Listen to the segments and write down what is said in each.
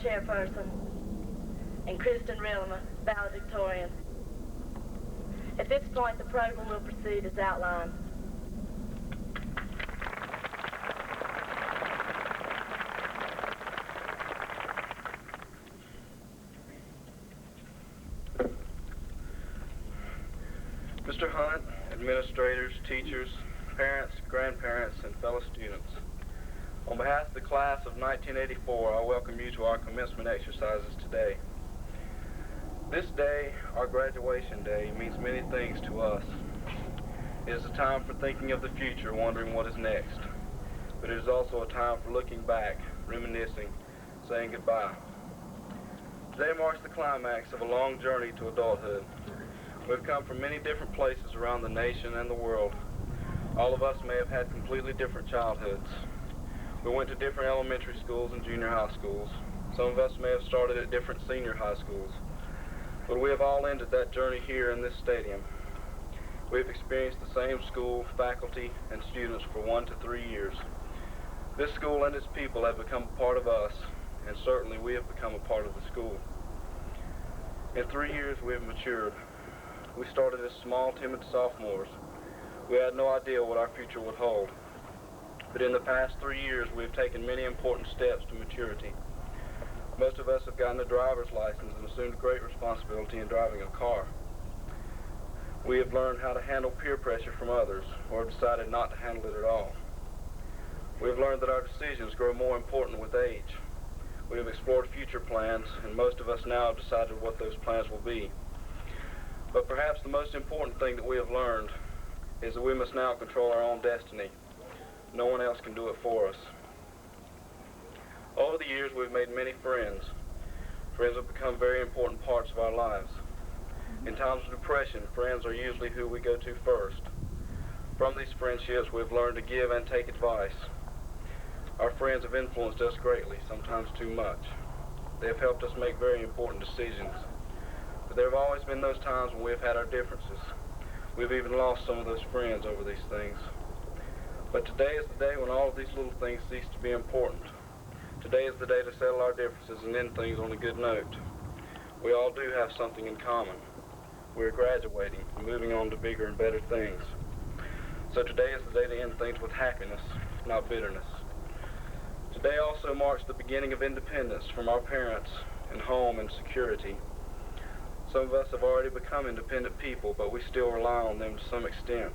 Chairperson, and Kristin Rillema, Valedictorian. At this point, the program will proceed as outlined. Mr. Hunt, administrators, teachers, parents, grandparents, and fellow students, on behalf of the class of 1984, I welcome you to our commencement exercises today. This day, our graduation day, means many things to us. It is a time for thinking of the future, wondering what is next. But it is also a time for looking back, reminiscing, saying goodbye. Today marks the climax of a long journey to adulthood. We've come from many different places around the nation and the world. All of us may have had completely different childhoods. We went to different elementary schools and junior high schools. Some of us may have started at different senior high schools. But we have all ended that journey here in this stadium. We have experienced the same school, faculty, and students for 1 to 3 years. This school and its people have become a part of us, and certainly we have become a part of the school. In 3 years, we have matured. We started as small, timid sophomores. We had no idea what our future would hold. But in the past 3 years, we have taken many important steps to maturity. Most of us have gotten a driver's license and assumed great responsibility in driving a car. We have learned how to handle peer pressure from others, or have decided not to handle it at all. We have learned that our decisions grow more important with age. We have explored future plans, and most of us now have decided what those plans will be. But perhaps the most important thing that we have learned is that we must now control our own destiny. No one else can do it for us. Over the years, we've made many friends. Friends have become very important parts of our lives. In times of depression, friends are usually who we go to first. From these friendships, we've learned to give and take advice. Our friends have influenced us greatly, sometimes too much. They have helped us make very important decisions. But there have always been those times when we have had our differences. We've even lost some of those friends over these things. But today is the day when all of these little things cease to be important. Today is the day to settle our differences and end things on a good note. We all do have something in common. We're graduating and moving on to bigger and better things. So today is the day to end things with happiness, not bitterness. Today also marks the beginning of independence from our parents and home and security. Some of us have already become independent people, but we still rely on them to some extent.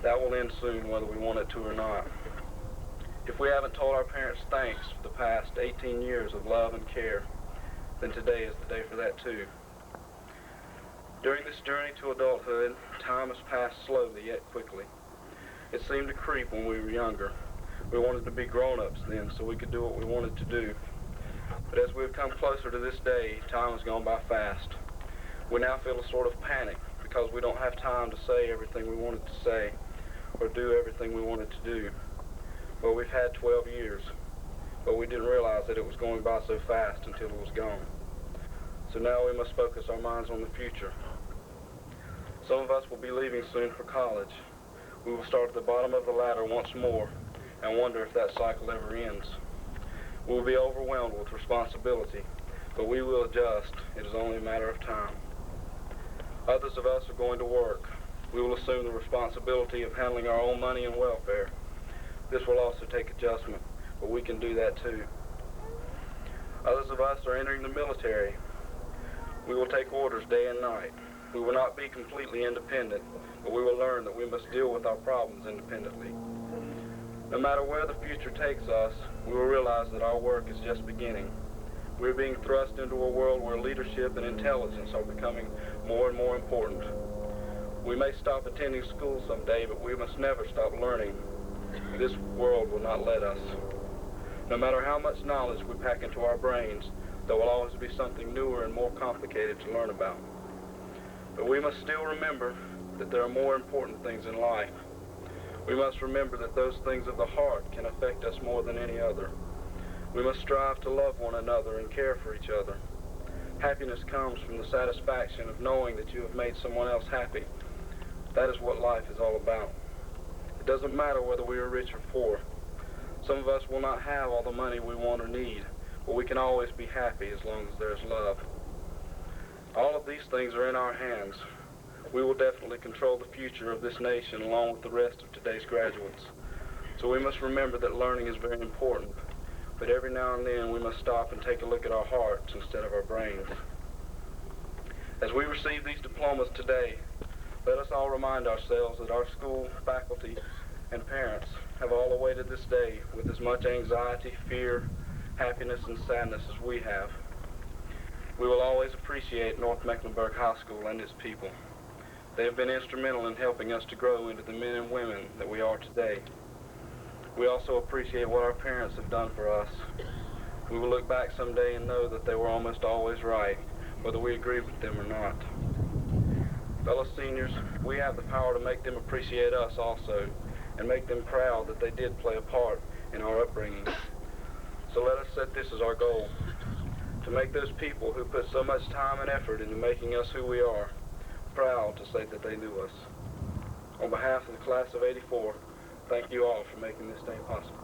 That will end soon, whether we want it to or not. If we haven't told our parents thanks for the past 18 years of love and care, then today is the day for that too. During this journey to adulthood, time has passed slowly yet quickly. It seemed to creep when we were younger. We wanted to be grown-ups then so we could do what we wanted to do. But as we've come closer to this day, time has gone by fast. We now feel a sort of panic because we don't have time to say everything we wanted to say or do everything we wanted to do. Well, we've had 12 years, but we didn't realize that it was going by so fast until it was gone. So now we must focus our minds on the future. Some of us will be leaving soon for college. We will start at the bottom of the ladder once more and wonder if that cycle ever ends. We will be overwhelmed with responsibility, but we will adjust. It is only a matter of time. Others of us are going to work. We will assume the responsibility of handling our own money and welfare. This will also take adjustment, but we can do that too. Others of us are entering the military. We will take orders day and night. We will not be completely independent, but we will learn that we must deal with our problems independently. No matter where the future takes us, we will realize that our work is just beginning. We are being thrust into a world where leadership and intelligence are becoming more and more important. We may stop attending school someday, but we must never stop learning. This world will not let us. No matter how much knowledge we pack into our brains, there will always be something newer and more complicated to learn about. But we must still remember that there are more important things in life. We must remember that those things of the heart can affect us more than any other. We must strive to love one another and care for each other. Happiness comes from the satisfaction of knowing that you have made someone else happy. That is what life is all about. It doesn't matter whether we are rich or poor. Some of us will not have all the money we want or need, but we can always be happy as long as there's love. All of these things are in our hands. We will definitely control the future of this nation along with the rest of today's graduates. So we must remember that learning is very important, but every now and then we must stop and take a look at our hearts instead of our brains. As we receive these diplomas today, let us all remind ourselves that our school, faculty, and parents have all awaited this day with as much anxiety, fear, happiness, and sadness as we have. We will always appreciate North Mecklenburg High School and its people. They have been instrumental in helping us to grow into the men and women that we are today. We also appreciate what our parents have done for us. We will look back someday and know that they were almost always right, whether we agreed with them or not. Fellow seniors, we have the power to make them appreciate us also, and make them proud that they did play a part in our upbringing. So let us set this as our goal, to make those people who put so much time and effort into making us who we are, proud to say that they knew us. On behalf of the class of '84, thank you all for making this day possible.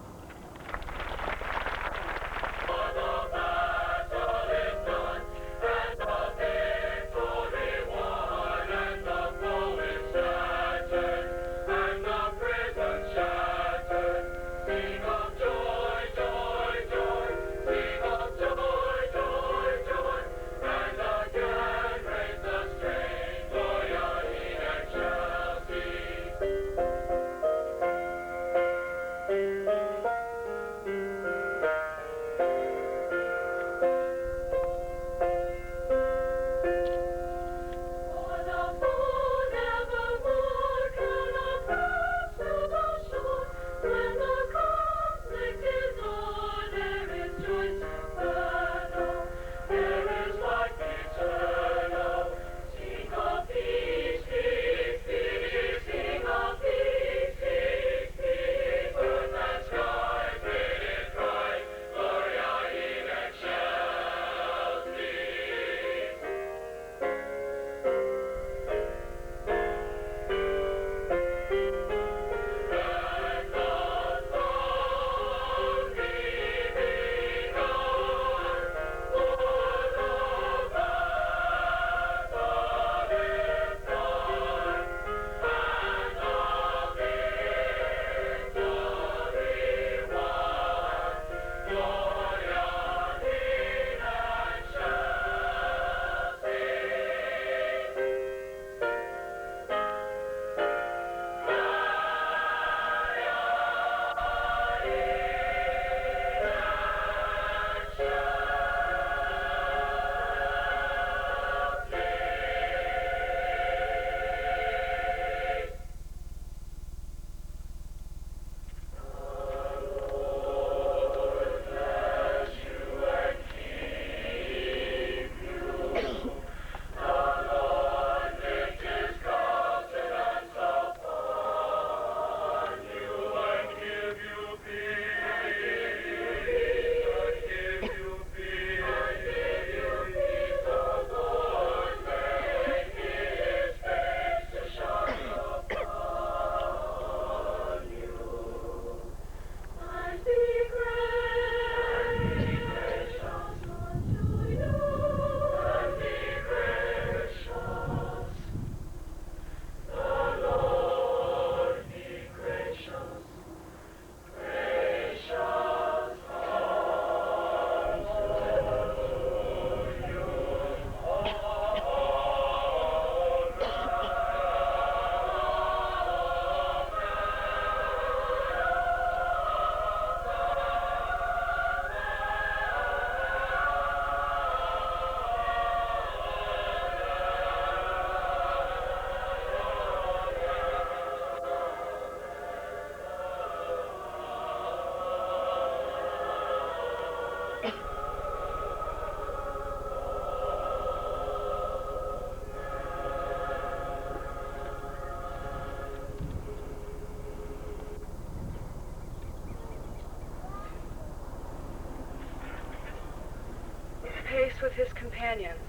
pace with his companions.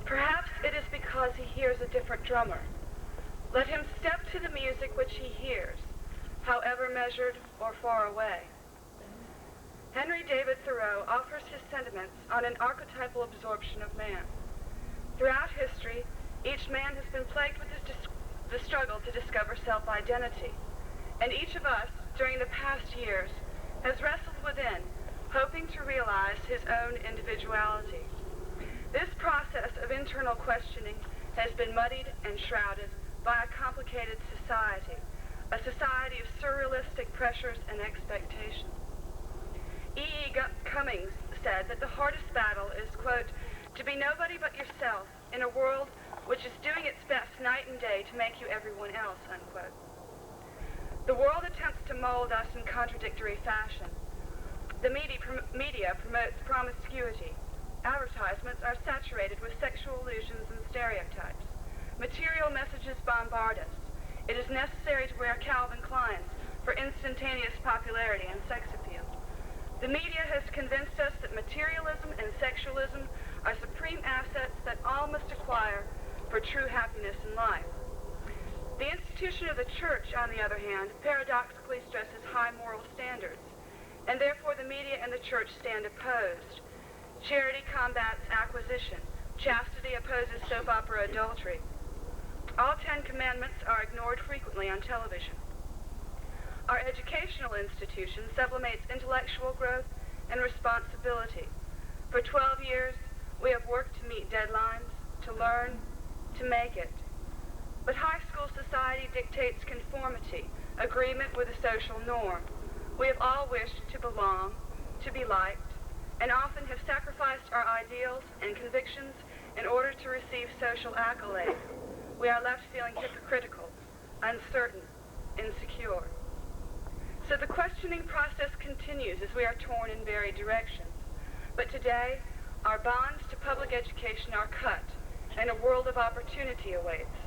Perhaps it is because he hears a different drummer. Let him step to the music which he hears, however measured or far away. Henry David Thoreau offers his sentiments on an archetypal absorption of man. Throughout history, each man has been plagued with the struggle to discover self-identity, and each of us, during the past years, has wrestled within, hoping to realize his own individuality. This process of internal questioning has been muddied and shrouded by a complicated society, a society of surrealistic pressures and expectations. E.E. Cummings said that the hardest battle is, quote, to be nobody but yourself in a world which is doing its best night and day to make you everyone else, unquote. The world attempts to mold us in contradictory fashion. The media promotes promiscuity. Advertisements are saturated with sexual illusions and stereotypes. Material messages bombard us. It is necessary to wear Calvin Kleins for instantaneous popularity and sex appeal. The media has convinced us that materialism and sexualism are supreme assets that all must acquire for true happiness in life. The institution of the church, on the other hand, paradoxically stresses high moral standards, and therefore the media and the church stand opposed. Charity combats acquisition. Chastity opposes soap opera adultery. All 10 commandments are ignored frequently on television. Our educational institution sublimates intellectual growth and responsibility. For 12 years, we have worked to meet deadlines, to learn, to make it. But high school society dictates conformity, agreement with a social norm. We have all wished to belong, to be liked, and often have sacrificed our ideals and convictions in order to receive social accolades. We are left feeling hypocritical, uncertain, insecure. So the questioning process continues as we are torn in varied directions. But today, our bonds to public education are cut, and a world of opportunity awaits.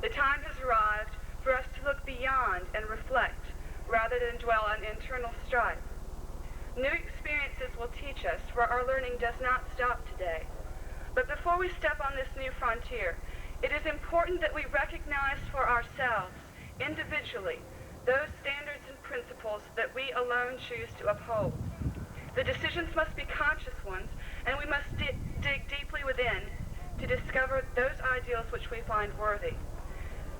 The time has arrived for us to look beyond and reflect, rather than dwell on internal strife. New experiences will teach us where our learning does not stop today. But before we step on this new frontier, it is important that we recognize for ourselves, individually, those standards and principles that we alone choose to uphold. The decisions must be conscious ones, and we must dig deeply within to discover those ideals which we find worthy.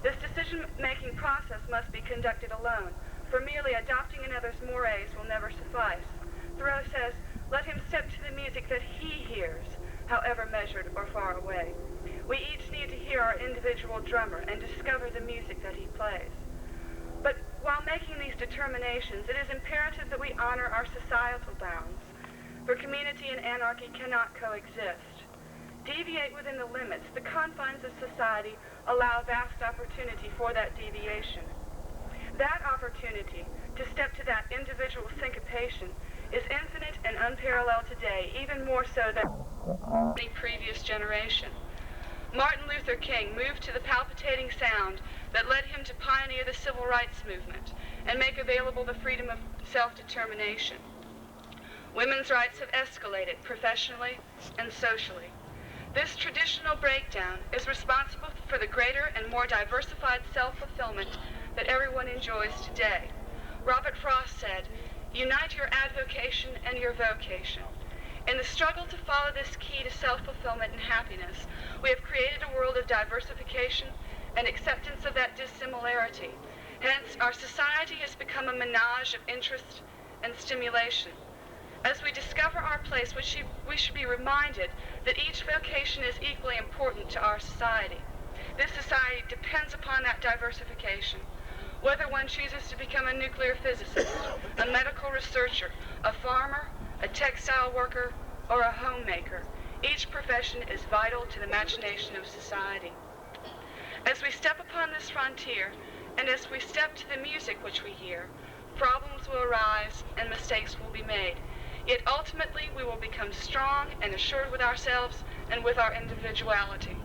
This decision-making process must be conducted alone, for merely adopting another's mores will never suffice. Thoreau says, let him step to the music that he hears, however measured or far away. We each need to hear our individual drummer and discover the music that he plays. But while making these determinations, it is imperative that we honor our societal bounds, for community and anarchy cannot coexist. Deviate within the limits, the confines of society allow vast opportunity for that deviation. That opportunity to step to that individual syncopation is infinite and unparalleled today, even more so than any previous generation. Martin Luther King moved to the palpitating sound that led him to pioneer the civil rights movement and make available the freedom of self-determination. Women's rights have escalated professionally and socially. This traditional breakdown is responsible for the greater and more diversified self-fulfillment that everyone enjoys today. Robert Frost said, "Unite your advocation and your vocation." In the struggle to follow this key to self-fulfillment and happiness, we have created a world of diversification and acceptance of that dissimilarity. Hence, our society has become a menage of interest and stimulation. As we discover our place, we should be reminded that each vocation is equally important to our society. This society depends upon that diversification. Whether one chooses to become a nuclear physicist, a medical researcher, a farmer, a textile worker, or a homemaker, each profession is vital to the imagination of society. As we step upon this frontier, and as we step to the music which we hear, problems will arise and mistakes will be made. Yet ultimately we will become strong and assured with ourselves and with our individuality.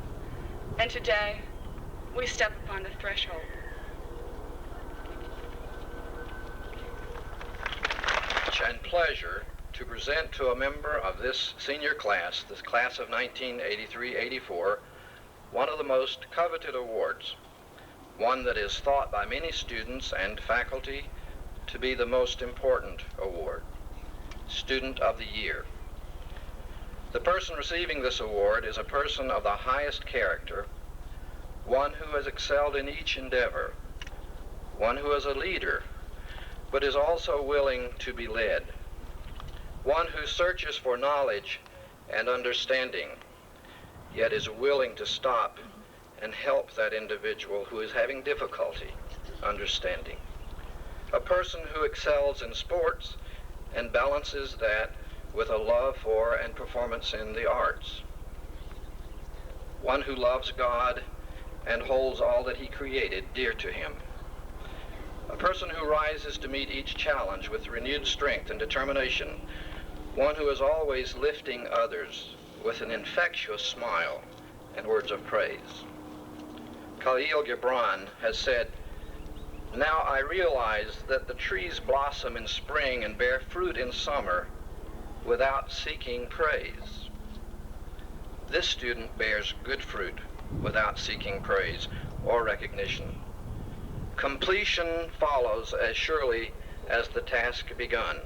And today, we step upon the threshold. And pleasure to present to a member of this senior class, this class of 1983-84, one of the most coveted awards, one that is thought by many students and faculty to be the most important award, Student of the Year. The person receiving this award is a person of the highest character, one who has excelled in each endeavor, one who is a leader, but is also willing to be led, one who searches for knowledge and understanding, yet is willing to stop and help that individual who is having difficulty understanding. A person who excels in sports and balances that with a love for and performance in the arts. One who loves God and holds all that he created dear to him. A person who rises to meet each challenge with renewed strength and determination. One who is always lifting others with an infectious smile and words of praise. Khalil Gibran has said, "Now I realize that the trees blossom in spring and bear fruit in summer without seeking praise." This student bears good fruit without seeking praise or recognition. Completion follows as surely as the task begun.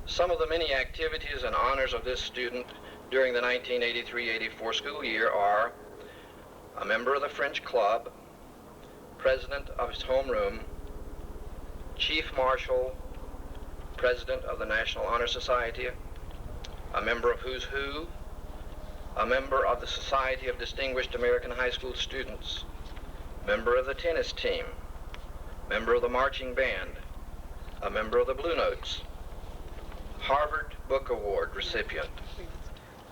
Some of the many activities and honors of this student during the 1983-84 school year are a member of the French Club, president of his homeroom, chief marshal, president of the National Honor Society, a member of Who's Who, a member of the Society of Distinguished American High School Students, member of the tennis team, member of the marching band, a member of the Blue Notes, Harvard Book Award recipient,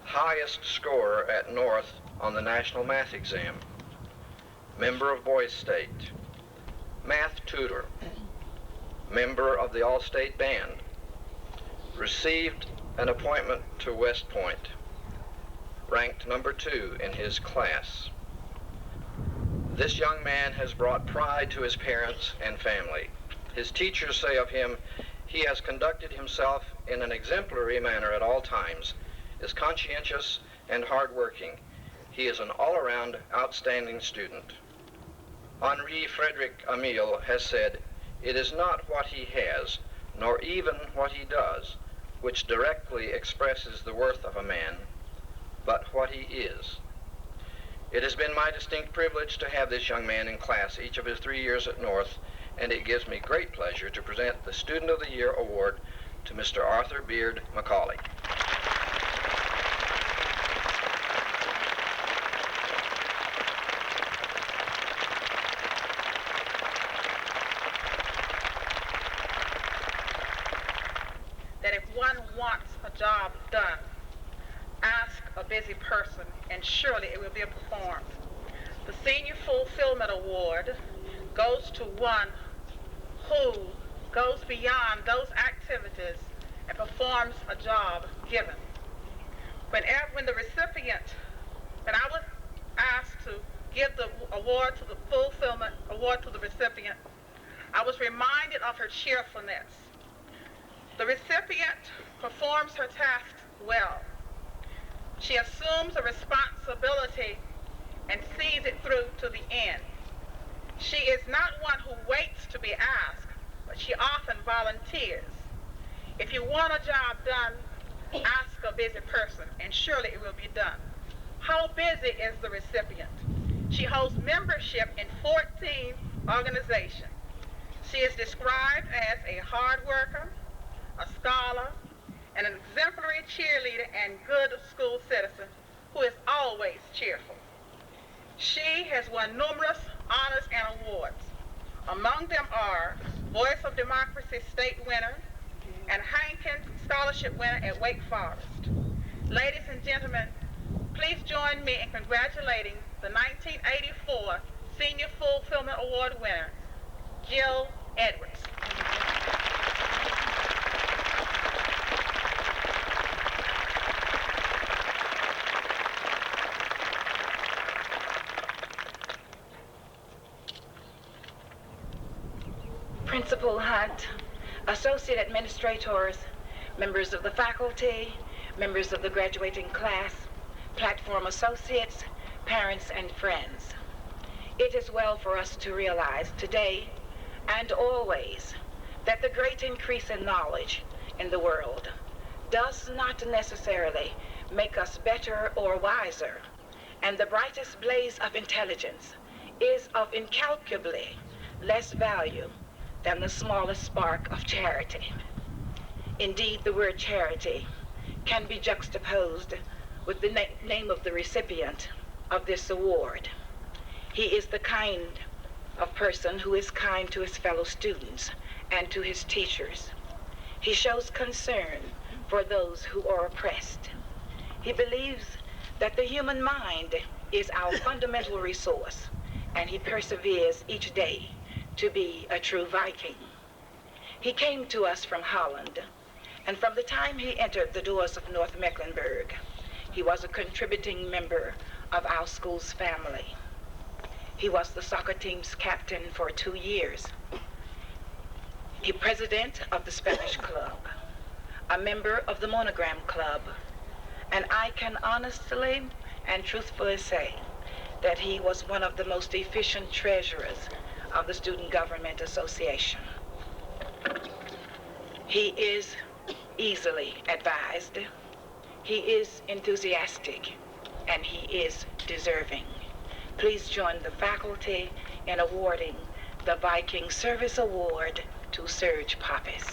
highest scorer at North on the National Math Exam, member of Boys State, math tutor, member of the All-State Band, received an appointment to West Point, ranked number 2 in his class. This young man has brought pride to his parents and family. His teachers say of him, he has conducted himself in an exemplary manner at all times, is conscientious and hardworking. He is an all-around outstanding student. Henri Frederick Amiel has said, "It is not what he has, nor even what he does, which directly expresses the worth of a man, but what he is." It has been my distinct privilege to have this young man in class each of his 3 years at North, and it gives me great pleasure to present the Student of the Year Award to Mr. Arthur Beard McAulay. That if one wants a job done, ask a busy person, and surely it will be performed. The Senior Fulfillment Award goes to one who goes beyond those activities and performs a job given. When I was asked to give the award to the Fulfillment Award to the recipient, I was reminded of her cheerfulness. The recipient performs her tasks well. She assumes a responsibility and sees it through to the end. She is not one who waits to be asked, but she often volunteers. If you want a job done, ask a busy person, and surely it will be done. How busy is the recipient? She holds membership in 14 organizations. She is described as a hard worker, a scholar, and an exemplary cheerleader and good school citizen who is always cheerful. She has won numerous honors and awards. Among them are Voice of Democracy State winner and Hankin Scholarship winner at Wake Forest. Ladies and gentlemen, please join me in congratulating the 1984 Senior Fulfillment Award winner, Jill Edwards. Principal Hunt, Associate Administrators, members of the faculty, members of the graduating class, platform associates, parents, and friends. It is well for us to realize today and always that the great increase in knowledge in the world does not necessarily make us better or wiser, and the brightest blaze of intelligence is of incalculably less value than the smallest spark of charity. Indeed, the word charity can be juxtaposed with the name of the recipient of this award. He is the kind of person who is kind to his fellow students and to his teachers. He shows concern for those who are oppressed. He believes that the human mind is our fundamental resource, and he perseveres each day to be a true Viking. He came to us from Holland, and from the time he entered the doors of North Mecklenburg, he was a contributing member of our school's family. He was the soccer team's captain for 2 years, a president of the Spanish club, a member of the Monogram Club, and I can honestly and truthfully say that he was one of the most efficient treasurers of the Student Government Association. He is easily advised, he is enthusiastic, and he is deserving. Please join the faculty in awarding the Viking Service Award to Serge Pappas.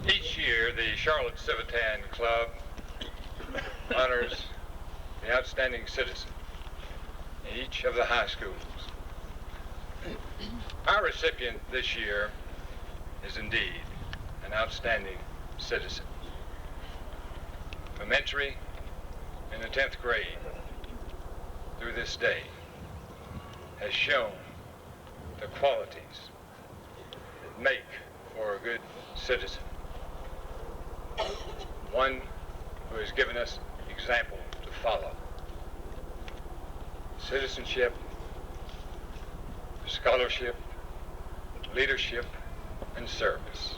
Each year, the Charlotte Salutatorian Club honors the outstanding citizen in each of the high schools. Our recipient this year is indeed an outstanding citizen. From entry in the 10th grade through this day has shown the qualities that make for a good citizen. One who has given us example to follow. Citizenship, scholarship, leadership, and service.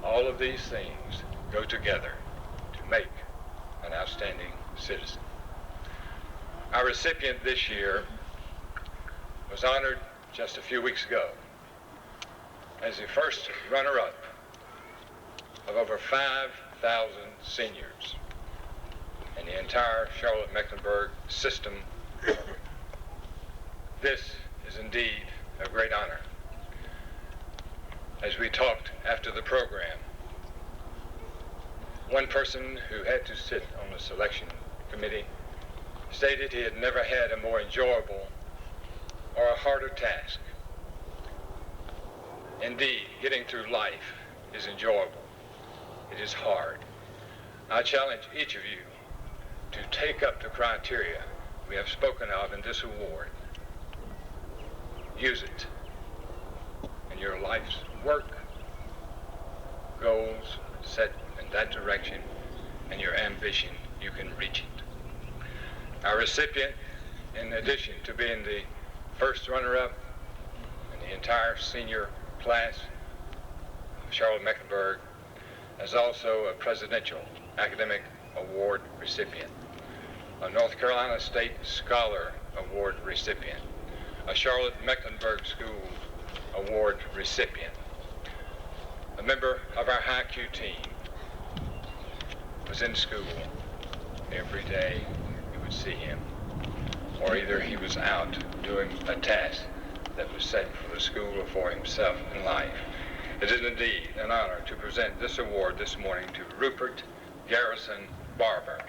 All of these things go together to make an outstanding citizen. Our recipient this year was honored just a few weeks ago as the first runner-up of over 5,000 seniors in the entire Charlotte-Mecklenburg system. This is indeed a great honor. As we talked after the program, one person who had to sit on the selection committee stated he had never had a more enjoyable or a harder task. Indeed, getting through life is enjoyable. It is hard. I challenge each of you to take up the criteria we have spoken of in this award. Use it in your life's work, goals set in that direction, and your ambition, you can reach it. Our recipient, in addition to being the first runner-up in the entire senior class of Charlotte-Mecklenburg, is also a Presidential Academic Award recipient, a North Carolina State Scholar Award recipient, a Charlotte-Mecklenburg School Award recipient, a member of our high Q team, was in school every day. You would see him, or either he was out doing a task that was set for the school or for himself in life. It is indeed an honor to present this award this morning to Rupert Garrison Barber.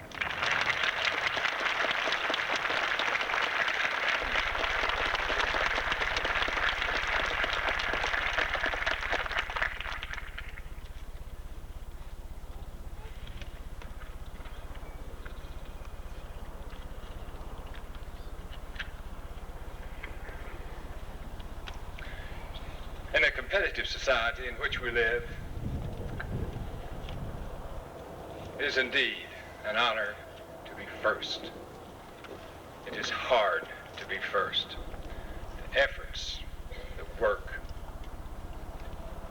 In a competitive society in which we live, it is indeed an honor to be first. It is hard to be first. The efforts, the work,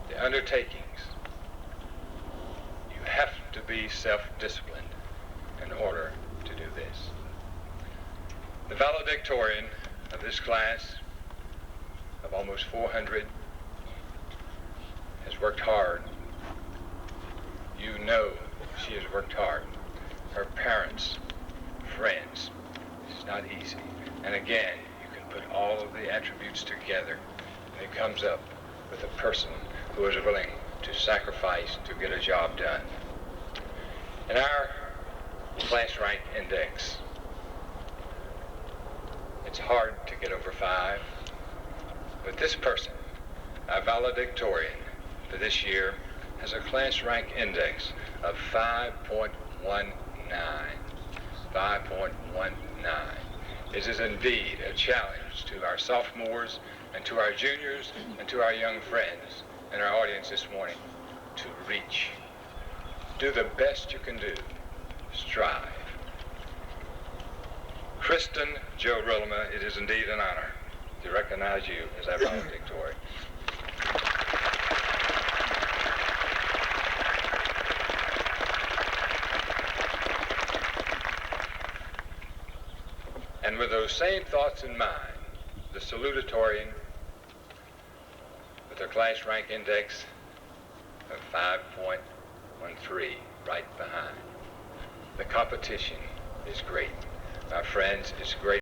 the undertakings, you have to be self-disciplined in order to do this. The valedictorian of this class of almost 400 has worked hard. You know she has worked hard. Her parents, friends, it's not easy. And again, you can put all of the attributes together, and it comes up with a person who is willing to sacrifice to get a job done. In our class rank index, it's hard to get over 5, but this person, our valedictorian for this year, has a class rank index of 5.19. 5.19. It is indeed a challenge to our sophomores and to our juniors and to our young friends in our audience this morning to reach. Do the best you can do. Strive. Kristin Joe Rillema, it is indeed an honor to recognize you as our valedictorian. And with those same thoughts in mind, the salutatorian, with their class rank index of 5.13, right behind. The competition is great. My friends, it's great